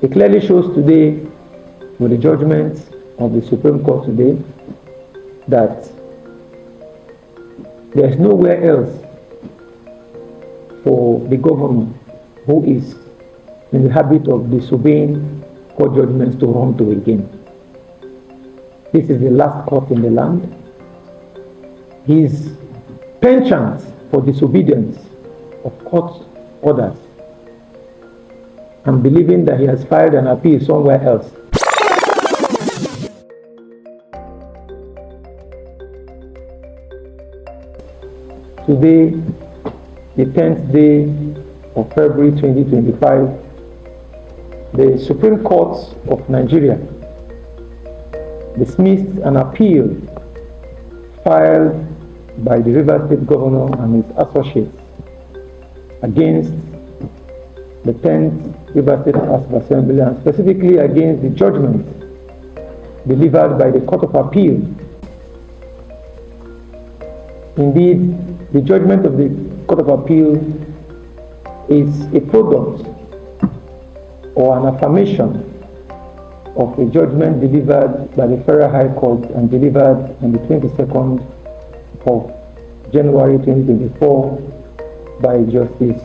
It clearly shows today, with the judgment of the Supreme Court today, that there is nowhere else for the governor who is in the habit of disobeying court judgments to run to again. This is the last court in the land. His penchant for disobedience of court orders and believing that he has filed an appeal somewhere else. Today, the 10th day of February 2025, the Supreme Court of Nigeria dismissed an appeal filed by the Rivers State Governor and his associates against the 10th Rivers State House of Assembly, and specifically against the judgment delivered by the Court of Appeal. Indeed, the judgment of the Court of Appeal is a product or an affirmation of a judgment delivered by the Federal High Court and delivered on the 22nd of January 2024 by Justice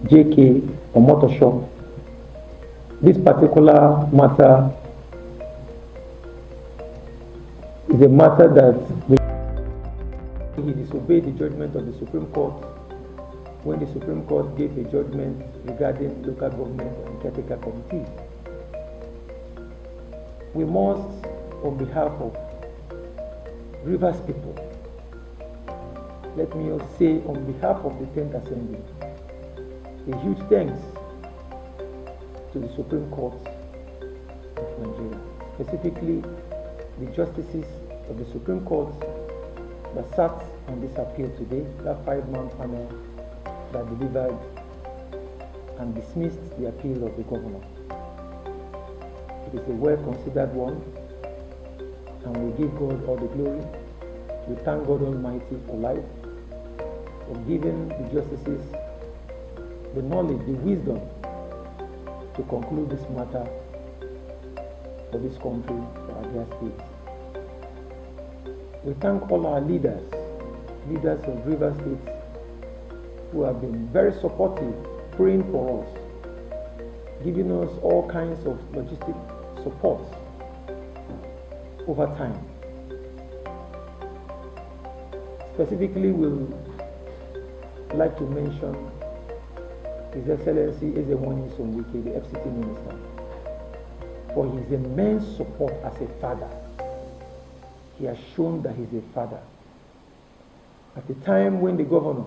J.K. Omotosho. This particular matter is a matter that he disobeyed the judgment of the Supreme Court when the Supreme Court gave a judgment regarding local government and caretaker committees. We must, on behalf of Rivers people, let me say on behalf of the 10th Assembly, a huge thanks to the Supreme Court of Nigeria, specifically the justices of the Supreme Court that sat on this appeal today, that 5-man panel that delivered and dismissed the appeal of the governor. It is a well-considered one, and we give God all the glory. We thank God Almighty for life, for giving the justices the knowledge, the wisdom to conclude this matter for this country, for our dear states. We thank all our leaders of Rivers State who have been very supportive, praying for us, giving us all kinds of logistic support over time. Specifically, we'll like to mention His Excellency wike, the FCT Minister, for his immense support as a father. He has shown that he's a father. At the time when the governor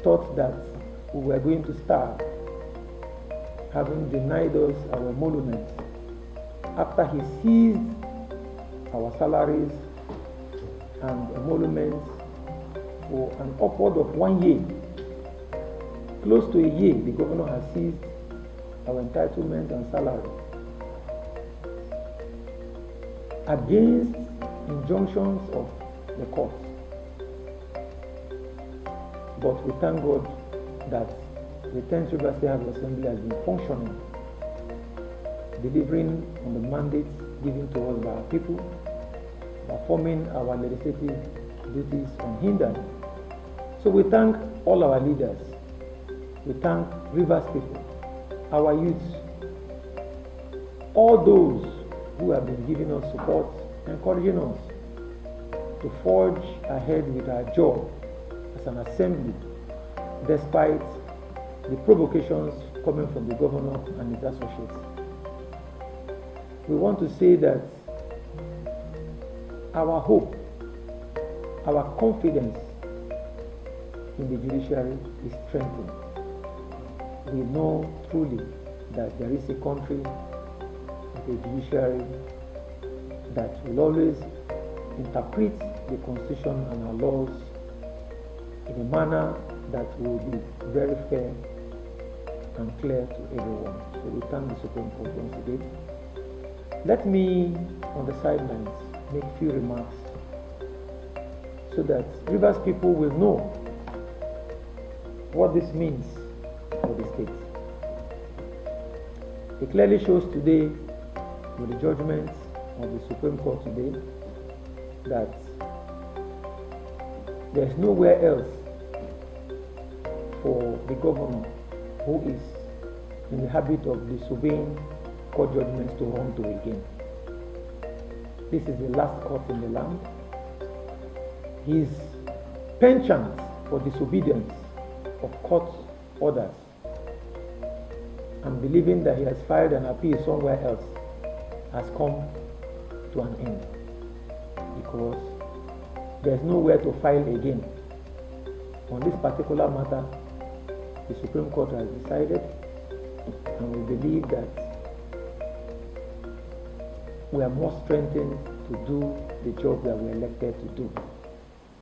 thought that we were going to starve, having denied us our emoluments, after he seized our salaries and emoluments for an upward of 1 year, close to a year, the governor has seized our entitlements and salary against injunctions of the courts. But we thank God that the 10th Rivers State House of Assembly has been functioning, delivering on the mandates given to us by our people, performing our legislative duties unhindered. So we thank all our leaders. We thank Rivers people, our youths, all those who have been giving us support, encouraging us to forge ahead with our job as an assembly, despite the provocations coming from the governor and his associates. We want to say that our hope, our confidence in the judiciary is strengthened. We know truly that there is a country with a judiciary that will always interpret the Constitution and our laws in a manner that will be very fair and clear to everyone. So we thank the Supreme Court once again. Let me, on the sidelines, make a few remarks so that Rivers people will know what this means for the state. It clearly shows today, with the judgments of the Supreme Court today, that there's nowhere else for the governor who is in the habit of disobeying court judgments to run to again. This is the last court in the land. His penchant for disobedience of court orders and believing that he has filed an appeal somewhere else has come to an end, because there's nowhere to file again. On this particular matter, the Supreme Court has decided, and we believe that we are more strengthened to do the job that we are elected to do.